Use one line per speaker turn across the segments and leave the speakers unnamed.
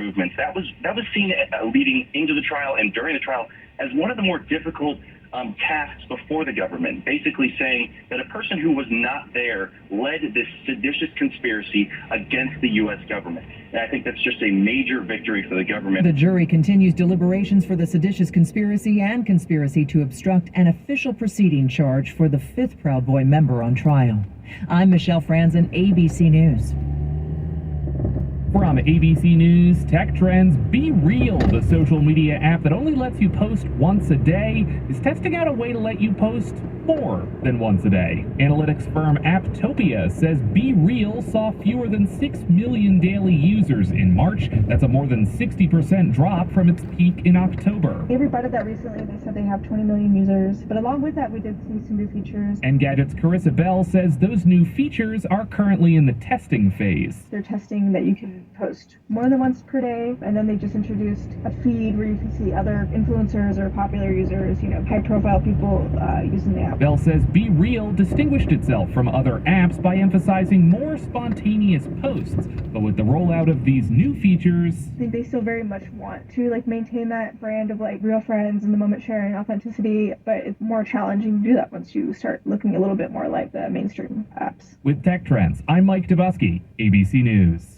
movements. That was seen leading into the trial and during the trial as one of the more difficult tasks before the government, basically saying that a person who was not there led this seditious conspiracy against the U.S. government. And I think that's just a major victory for the government.
The jury continues deliberations for the seditious conspiracy and conspiracy to obstruct an official proceeding charge for the fifth Proud Boy member on trial. I'm Michelle Franzen, ABC News.
From ABC News, Tech Trends, Be Real, the social media app that only lets you post once a day, is testing out a way to let you post more than once a day. Analytics firm Apptopia says Be Real saw fewer than 6 million daily users in March. That's a more than 60% drop from its peak in October.
They rebutted that recently. They said they have 20 million users. But along with that, we did see some new features.
Engadget's Carissa Bell says those new features are currently in the testing phase.
They're testing that you can post more than once per day, and then they just introduced a feed where you can see other influencers or popular users, high-profile people using the app.
Bell says Be Real distinguished itself from other apps by emphasizing more spontaneous posts, but with the rollout of these new features,
I think they still very much want to maintain that brand of real friends and the moment sharing authenticity, but it's more challenging to do that once you start looking a little bit more like the mainstream apps.
With Tech Trends, I'm Mike Dabusky, ABC News.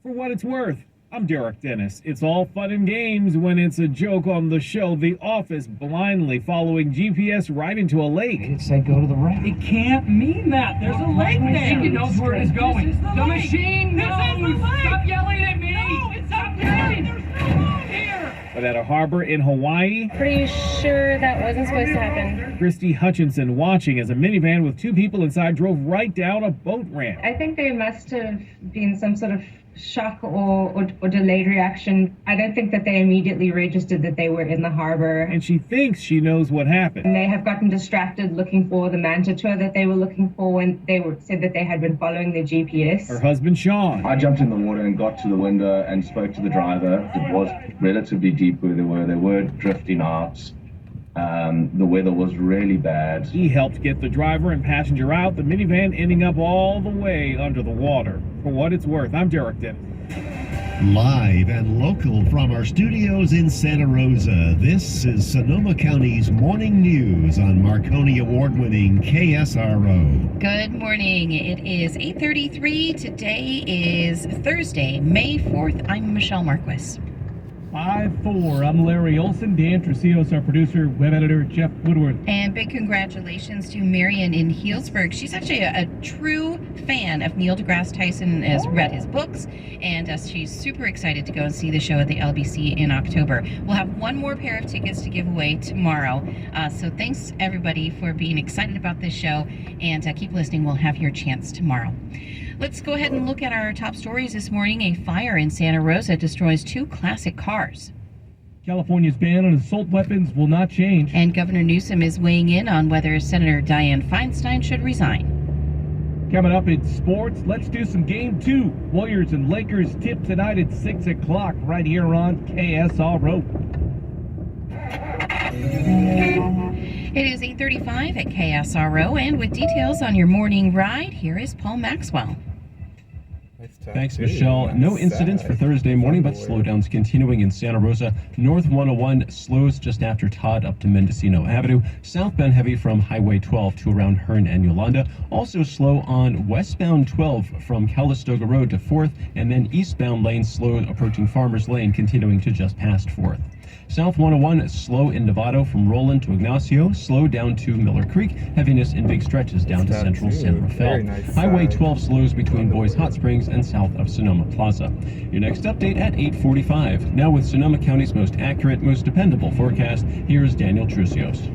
For what it's worth, I'm Derek Dennis. It's all fun and games when it's a joke on the show The Office blindly following GPS right into a lake.
It said go to the right.
It can't mean that. There's a lake there. I think it knows where it is going. The machine knows. Stop yelling at me. No, it's not yelling. There's no road here.
But at a harbor in Hawaii,
pretty sure that wasn't supposed to happen.
Christy Hutchinson watching as a minivan with two people inside drove right down a boat ramp.
I think there must have been some sort of shock or delayed reaction. I don't think that they immediately registered that they were in the harbor.
And she thinks she knows what happened.
And they have gotten distracted looking for the manta tour that they were looking for when they said that they had been following their GPS.
Her husband, Sean.
I jumped in the water and got to the window and spoke to the driver. It was relatively deep where they were. They were drifting out. The weather was really bad.
He helped get the driver and passenger out, the minivan ending up all the way under the water. For what it's worth, I'm Derek Dennis.
Live and local from our studios in Santa Rosa, this is Sonoma County's Morning News on Marconi Award-winning KSRO.
Good morning. It is 8:33. Today is Thursday, May 4th. I'm Michelle Marquis.
5-4. I'm Larry Olson. Dan Trujillo's our producer, web editor Jeff Woodward.
And big congratulations to Marion in Healdsburg. She's actually a true fan of Neil deGrasse Tyson, has read his books, and she's super excited to go and see the show at the LBC in October. We'll have one more pair of tickets to give away tomorrow. So thanks everybody for being excited about this show, and keep listening. We'll have your chance tomorrow. Let's go ahead and look at our top stories this morning. A fire in Santa Rosa destroys two classic cars.
California's ban on assault weapons will not change.
And Governor Newsom is weighing in on whether Senator Dianne Feinstein should resign.
Coming up in sports, let's do some Game 2. Warriors and Lakers tip tonight at 6 o'clock right here on KSRO.
It is 8:35 at KSRO, and with details on your morning ride, here is Paul Maxwell.
Thanks, Michelle. No incidents for Thursday morning, but slowdowns continuing in Santa Rosa. North 101 slows just after Todd up to Mendocino Avenue. Southbound heavy from Highway 12 to around Hearn and Yolanda. Also slow on westbound 12 from Calistoga Road to 4th, and then eastbound lane slow approaching Farmers Lane, continuing to just past 4th. South 101 slow in Novato from Roland to Ignacio, slow down to Miller Creek, heaviness in big stretches down to Central San Rafael. Highway 12 slows between Boys Hot Springs and south of Sonoma Plaza. Your next update at 8:45. Now with Sonoma County's most accurate, most dependable forecast, here's Daniel Trucios.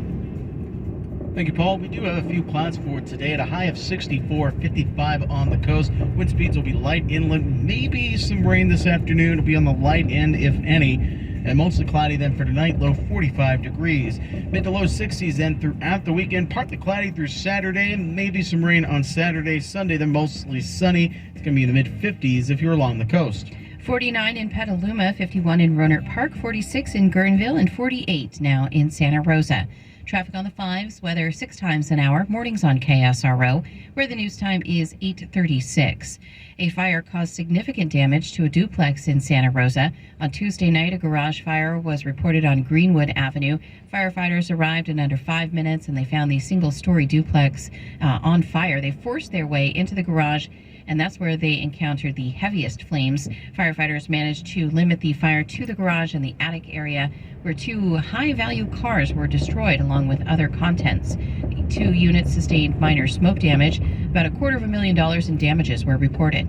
Thank you, Paul. We do have a few clouds for today at a high of 64, 55 on the coast. Wind speeds will be light inland, maybe some rain this afternoon. It'll be on the light end, if any. And mostly cloudy then for tonight, low 45 degrees. Mid to low 60s then throughout the weekend. Partly cloudy through Saturday, and maybe some rain on Saturday. Sunday, then mostly sunny. It's going to be in the mid-50s if you're along the coast.
49 in Petaluma, 51 in Rohnert Park, 46 in Guerneville, and 48 now in Santa Rosa. Traffic on the 5s, weather 6 times an hour, mornings on KSRO, where the news time is 8:36. A fire caused significant damage to a duplex in Santa Rosa. On Tuesday night, a garage fire was reported on Greenwood Avenue. Firefighters arrived in under 5 minutes and they found the single-story duplex on fire. They forced their way into the garage, and that's where they encountered the heaviest flames. Firefighters managed to limit the fire to the garage and the attic area, where 2 high-value cars were destroyed along with other contents. The 2 units sustained minor smoke damage. About $250,000 in damages were reported.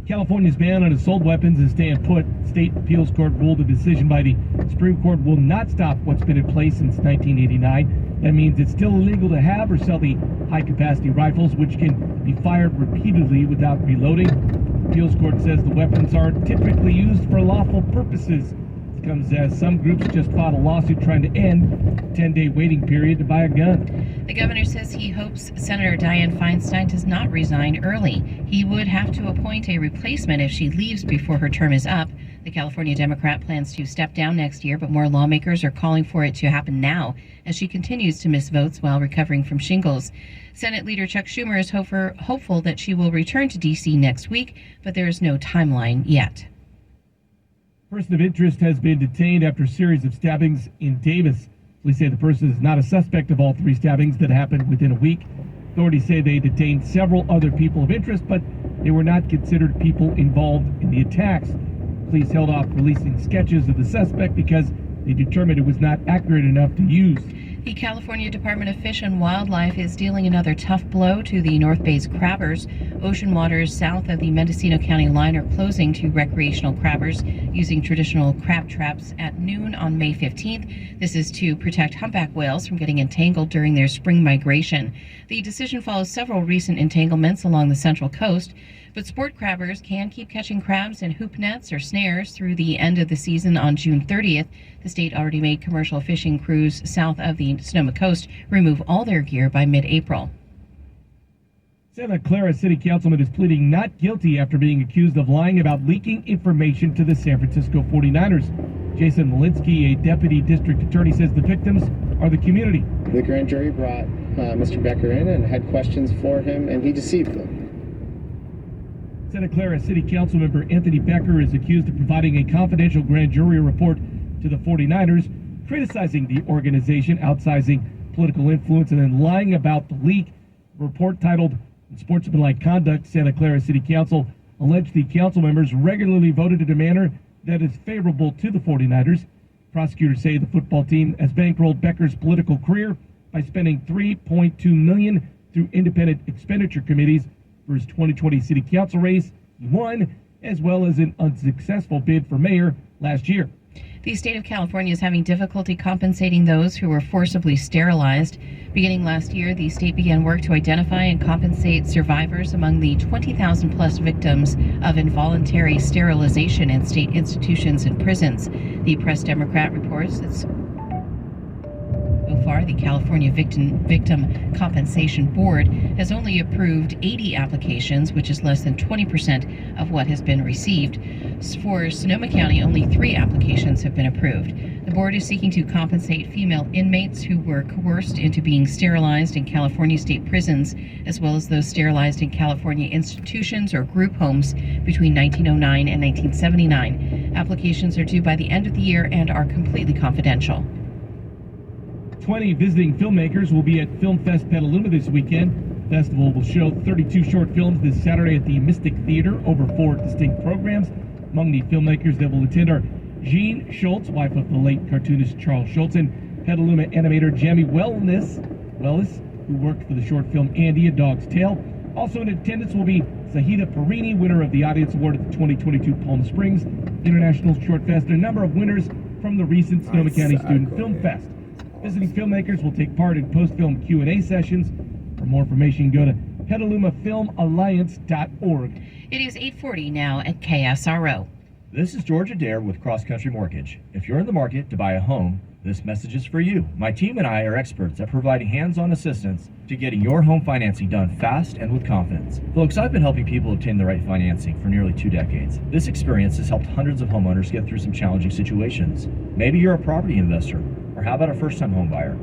California's ban on assault weapons is staying put. State appeals court ruled a decision by the Supreme Court will not stop what's been in place since 1989. That means it's still illegal to have or sell the high-capacity rifles, which can be fired repeatedly without reloading. The appeals court says the weapons aren't typically used for lawful purposes. This comes as some groups just filed a lawsuit trying to end a 10-day waiting period to buy a gun.
The governor says he hopes Senator Dianne Feinstein does not resign early. He would have to appoint a replacement if she leaves before her term is up. The California Democrat plans to step down next year, but more lawmakers are calling for it to happen now as she continues to miss votes while recovering from shingles. Senate Leader Chuck Schumer is hopeful that she will return to D.C. next week, but there is no timeline yet.
Person of interest has been detained after a series of stabbings in Davis. Police say the person is not a suspect of all 3 stabbings that happened within a week. Authorities say they detained several other people of interest, but they were not considered people involved in the attacks. Police held off releasing sketches of the suspect because they determined it was not accurate enough to use.
The California Department of Fish and Wildlife is dealing another tough blow to the North Bay's crabbers. Ocean waters south of the Mendocino County line are closing to recreational crabbers using traditional crab traps at noon on May 15th. This is to protect humpback whales from getting entangled during their spring migration. The decision follows several recent entanglements along the Central Coast, but sport crabbers can keep catching crabs in hoop nets or snares through the end of the season on June 30th. The state already made commercial fishing crews south of the Sonoma Coast remove all their gear by mid-April.
Santa Clara City Councilman is pleading not guilty after being accused of lying about leaking information to the San Francisco 49ers. Jason Malinsky, a deputy district attorney, says the victims are the community.
The grand jury brought Mr. Becker in and had questions for him, and he deceived them.
Santa Clara City Council member Anthony Becker is accused of providing a confidential grand jury report to the 49ers, criticizing the organization, outsizing political influence, and then lying about the leak. A report titled Unsportsmanlike Conduct, Santa Clara City Council alleged the council members regularly voted in a manner that is favorable to the 49ers. Prosecutors say the football team has bankrolled Becker's political career by spending $3.2 million through independent expenditure committees for his 2020 city council race. He won, as well as an unsuccessful bid for mayor last year.
The state of California is having difficulty compensating those who were forcibly sterilized. Beginning last year, the state began work to identify and compensate survivors among the 20,000 plus victims of involuntary sterilization in state institutions and prisons. The Press Democrat reports that so far, the California Victim Compensation Board has only approved 80 applications, which is less than 20% of what has been received. For Sonoma County, only 3 applications have been approved. The board is seeking to compensate female inmates who were coerced into being sterilized in California state prisons, as well as those sterilized in California institutions or group homes between 1909 and 1979. Applications are due by the end of the year and are completely confidential.
20 visiting filmmakers will be at Film Fest Petaluma this weekend. The festival will show 32 short films this Saturday at the Mystic Theater over 4 distinct programs. Among the filmmakers that will attend are Jean Schultz, wife of the late cartoonist Charles Schultz, and Petaluma animator Jamie Wellis, who worked for the short film Andy, A Dog's Tale. Also in attendance will be Zahida Perini, winner of the Audience Award at the 2022 Palm Springs International Short Fest, and a number of winners from the recent Sonoma County Student Film Fest. Visiting filmmakers will take part in post-film Q&A sessions. For more information, go to petalumafilmalliance.org.
It is 8:40 now at KSRO.
This is George Adair with Cross Country Mortgage. If you're in the market to buy a home, this message is for you. My team and I are experts at providing hands-on assistance to getting your home financing done fast and with confidence. Folks, I've been helping people obtain the right financing for nearly 2 decades. This experience has helped hundreds of homeowners get through some challenging situations. Maybe you're a property investor Or how about a first-time home buyer?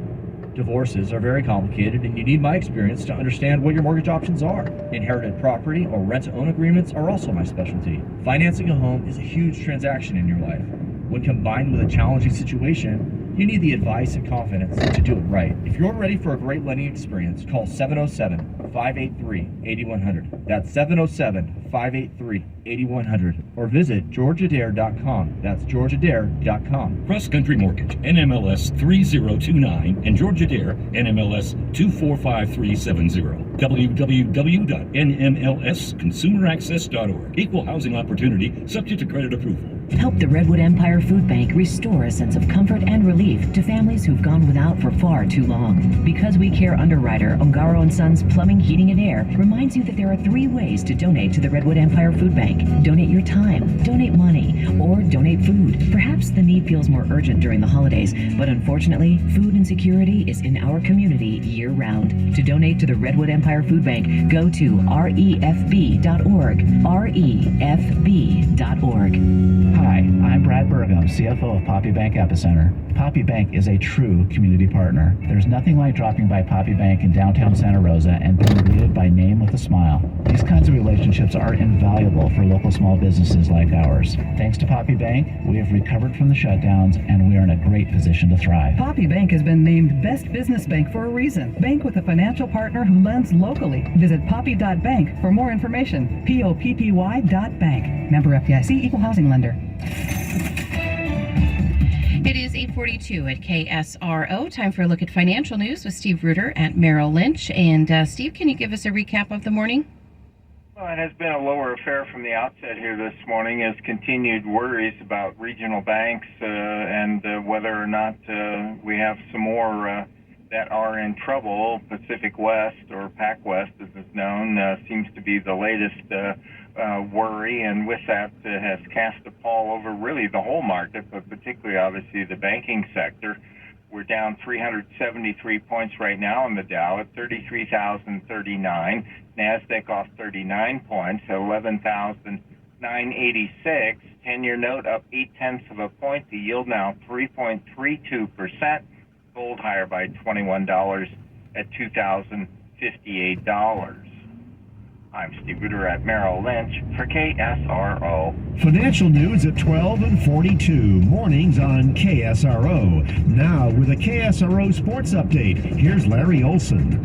Divorces are very complicated, and you need my experience to understand what your mortgage options are. Inherited property or rent-to-own agreements are also my specialty. Financing a home is a huge transaction in your life. When combined with a challenging situation, you need the advice and confidence to do it right. If you're ready for a great lending experience, call 707-583-8100. That's 707-583-8100. Or visit georgeadair.com. That's georgeadair.com.
Cross Country Mortgage, NMLS 3029, and Georgia Dare, NMLS 245370. www.nmlsconsumeraccess.org. Equal housing opportunity, subject to credit approval.
Help the Redwood Empire Food Bank restore a sense of comfort and relief to families who've gone without for far too long. Because We Care underwriter Ongaro & Sons Plumbing, Heating and Air reminds you that there are 3 ways to donate to the Redwood Empire Food Bank. Donate your time, donate money, or donate food. Perhaps the need feels more urgent during the holidays, but unfortunately, food insecurity is in our community year-round. To donate to the Redwood Empire Food Bank, go to refb.org, refb.org.
Hi, I'm Brad Burgum, CFO of Poppy Bank Epicenter. Poppy Bank is a true community partner. There's nothing like dropping by Poppy Bank in downtown Santa Rosa and being greeted by name with a smile. These kinds of relationships are invaluable for local small businesses like ours. Thanks to Poppy Bank, we have recovered from the shutdowns and we are in a great position to thrive.
Poppy Bank has been named Best Business Bank for a reason. Bank with a financial partner who lends locally. Visit poppy.bank for more information. POPPY.bank. Member FDIC, Equal Housing Lender.
It is 8:42 at KSRO. Time for a look at financial news with Steve Reuter at Merrill Lynch. And Steve, can you give us a recap of the morning?
Well, it has been a lower affair from the outset here this morning as continued worries about regional banks and whether or not we have some more that are in trouble. Pacific West, or PacWest as it's known, seems to be the latest worry, and with that has cast a pall over really the whole market, but particularly obviously the banking sector. We're down 373 points right now on the Dow at 33,039. NASDAQ off 39 points, 11,986. 10-year note up 0.8 of a point. The yield now 3.32%. Gold higher by $21 at $2,058. I'm Steve Reuter at Merrill Lynch for KSRO.
Financial news at 12:42. Mornings on KSRO. Now with a KSRO sports update, here's Larry Olson.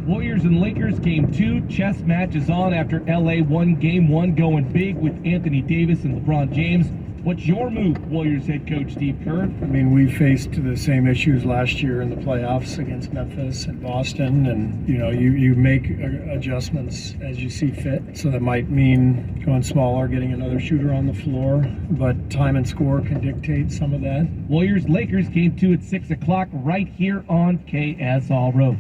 Warriors and Lakers Game 2. Chess matches on after LA won Game 1 going big with Anthony Davis and LeBron James. What's your move, Warriors head coach Steve Kerr?
I mean, we faced the same issues last year in the playoffs against Memphis and Boston, and you make adjustments as you see fit. So that might mean going smaller, getting another shooter on the floor, but time and score can dictate some of that.
Warriors-Lakers Game 2 at 6 o'clock right here on KSRO.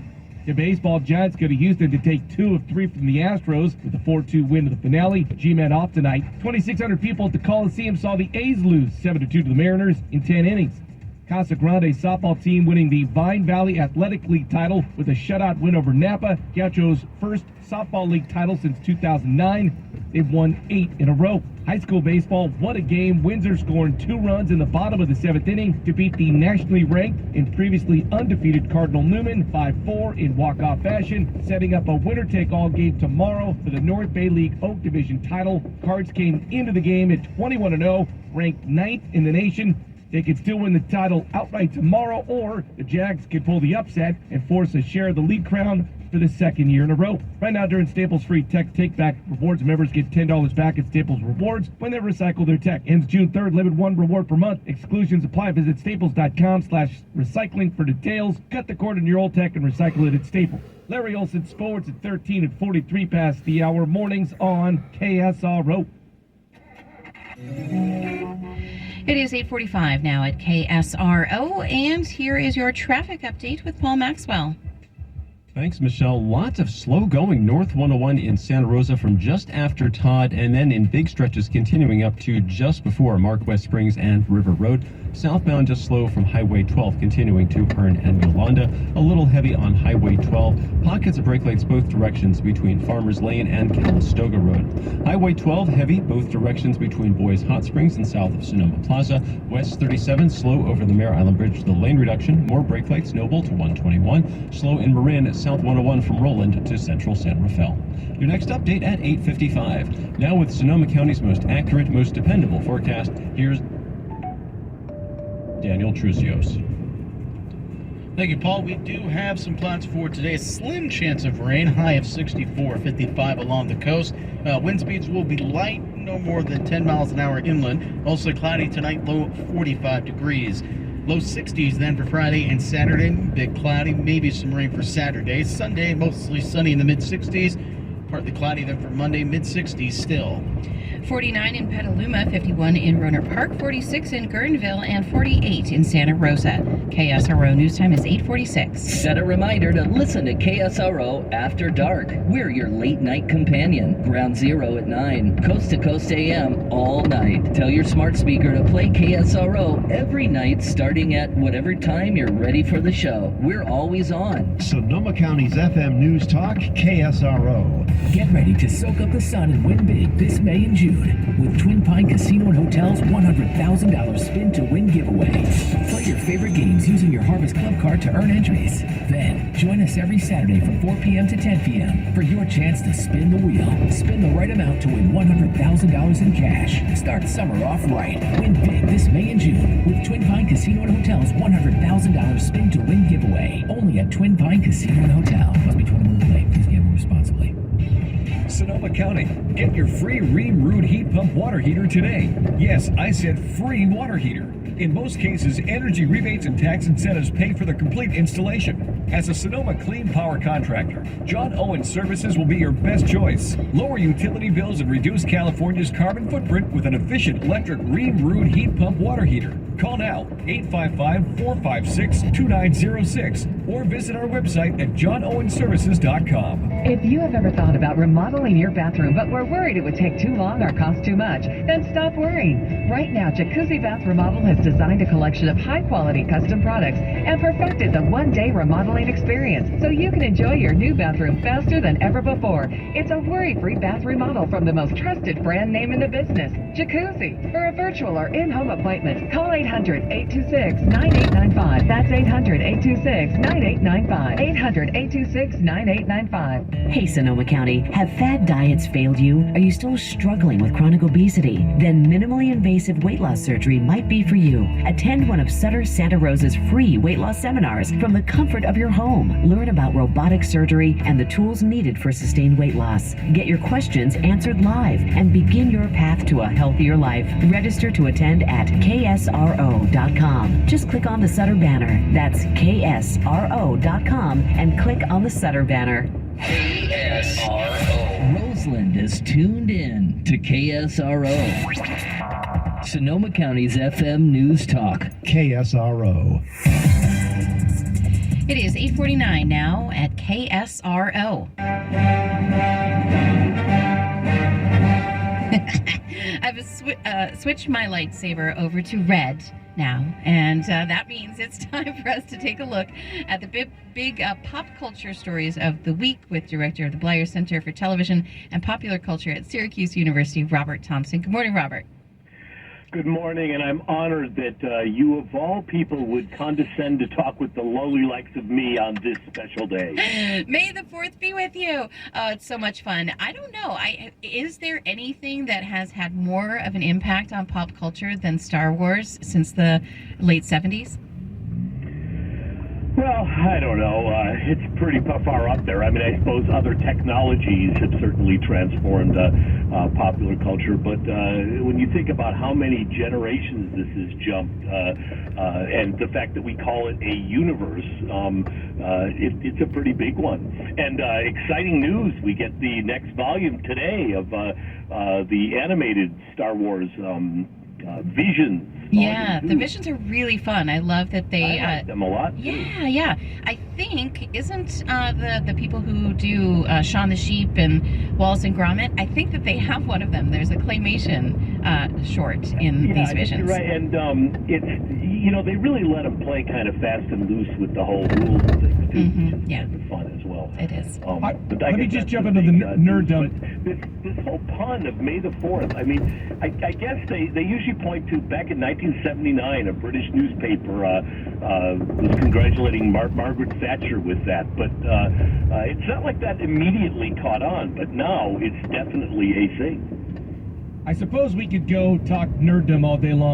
The baseball Giants go to Houston to take 2 of 3 from the Astros with a 4-2 win to the finale. G-Men off tonight. 2,600 people at the Coliseum saw the A's lose 7-2 to the Mariners in 10 innings. Casa Grande softball team winning the Vine Valley Athletic League title with a shutout win over Napa. Gaucho's first softball league title since 2009. They've won 8 in a row. High school baseball, what a game. Windsor scoring 2 runs in the bottom of the 7th inning to beat the nationally ranked and previously undefeated Cardinal Newman 5-4 in walk-off fashion, setting up a winner-take-all game tomorrow for the North Bay League Oak Division title. Cards came into the game at 21-0, ranked 9th in the nation. They could still win the title outright tomorrow, or the Jags could pull the upset and force a share of the league crown for the 2nd year in a row. Right now during Staples Free Tech Take-Back Rewards, members get $10 back at Staples Rewards when they recycle their tech. Ends June 3rd, limit 1 reward per month. Exclusions apply. Visit staples.com/recycling for details. Cut the cord in your old tech and recycle it at Staples. Larry Olson Sports at 13 and 43 past the hour. Mornings on KSRO.
It is 8:45 now at KSRO, and here is your traffic update with Paul Maxwell.
Thanks, Michelle. Lots of slow going North 101 in Santa Rosa from just after Todd, and then in big stretches continuing up to just before Mark West Springs and River Road. Southbound just slow from Highway 12 continuing to Hearn and Yolanda. A little heavy on Highway 12. Pockets of brake lights both directions between Farmers Lane and Calistoga Road. Highway 12 heavy both directions between Boys Hot Springs and south of Sonoma Plaza. West 37 slow over the Mare Island Bridge to the lane reduction. More brake lights Noble to 121. Slow in Marin, South 101 from Roland to Central San Rafael. Your next update at 8:55. Now with Sonoma County's most accurate, most dependable forecast, here's Daniel Trucios.
Thank you, Paul. We do have some clouds for today. A slim chance of rain, high of 64, 55 along the coast. Wind speeds will be light, no more than 10 miles an hour inland. Also cloudy tonight, low 45 degrees. Low 60s then for Friday and Saturday. Big cloudy, maybe some rain for Saturday. Sunday, mostly sunny in the mid-60s. Partly cloudy then for Monday, mid-60s still.
49 in Petaluma, 51 in Rohnert Park, 46 in Guerneville, and 48 in Santa Rosa. KSRO News Time is 8:46.
Set a reminder to listen to KSRO After Dark. We're your late night companion. Ground Zero at 9. Coast to Coast AM all night. Tell your smart speaker to play KSRO every night starting at whatever time you're ready for the show. We're always on.
Sonoma County's FM News Talk, KSRO.
Get ready to soak up the sun and win big this May and June with Twin Pine Casino and Hotel's $100,000 spin to win giveaway. Play your favorite games using your Harvest Club card to earn entries. Then join us every Saturday from 4 p.m. to 10 p.m. for your chance to spin the wheel. Spin the right amount to win $100,000 in cash. Start summer off right. Win big this May and June with Twin Pine Casino and Hotel's $100,000 spin to win giveaway. Only at Twin Pine Casino and Hotel. Must be 21 or older. Please gamble responsibly.
Sonoma County, get your free Ream Root heat pump water heater today. Yes, I said free water heater. In most cases, energy rebates and tax incentives pay for the complete installation. As a Sonoma Clean Power contractor, John Owen Services will be your best choice. Lower utility bills and reduce California's carbon footprint with an efficient electric Ream Root heat pump water heater. Call now, 855-456-2906, or visit our website at johnowenservices.com.
If you have ever thought about remodeling your bathroom but were worried it would take too long or cost too much, then stop worrying. Right now, Jacuzzi Bath Remodel has designed a collection of high-quality custom products and perfected the one-day remodeling experience so you can enjoy your new bathroom faster than ever before. It's a worry-free bath remodel from the most trusted brand name in the business, Jacuzzi. For a virtual or in-home appointment, call 800-826-9895. That's 800-826-9895. 800-826-9895. Hey Sonoma County, have fad diets failed you? Are you still struggling with chronic obesity? Then minimally invasive weight loss surgery might be for you. Attend one of Sutter Santa Rosa's free weight loss seminars from the comfort of your home. Learn about robotic surgery and the tools needed for sustained weight loss. Get your questions answered live and begin your path to a healthier life. Register to attend at KSRO.com. Just click on the Sutter banner. That's KSRO.com and click on the Sutter banner.
KSRO. Roseland is tuned in to KSRO. Sonoma County's FM News Talk.
KSRO.
It is 8:49 now at KSRO. I've switched my lightsaber over to red now, and that means it's time for us to take a look at the big pop culture stories of the week with Director of the Bleier Center for Television and Popular Culture at Syracuse University, Robert Thompson. Good morning, Robert.
Good morning, and I'm honored that you, of all people, would condescend to talk with the lowly likes of me on this special day.
May the 4th be with you. Oh, it's so much fun. I don't know. Is there anything that has had more of an impact on pop culture than Star Wars since the late 70s?
Well, I don't know. It's pretty far up there. I mean, I suppose other technologies have certainly transformed popular culture, but when you think about how many generations this has jumped, and the fact that we call it a universe, it's a pretty big one. And exciting news, we get the next volume today of the animated Star Wars Visions.
Yeah, the visions are really fun. I love that they.
I like them a lot.
Yeah. I think isn't the people who do Shaun the Sheep and Wallace and Gromit. I think that they have one of them. There's a claymation short in these visions.
You're right, and it's they really let them play kind of fast and loose with the whole rules and things too.
Mm-hmm. Yeah,
it's fun as well.
It is.
But
let me just jump into the nerd dump.
This whole pun of May the 4th. I mean, I guess they usually point to back in 1979, a British newspaper was congratulating Margaret Thatcher with that. But it's not like that immediately caught on. But now it's definitely a thing.
I suppose we could go talk nerddom all day long.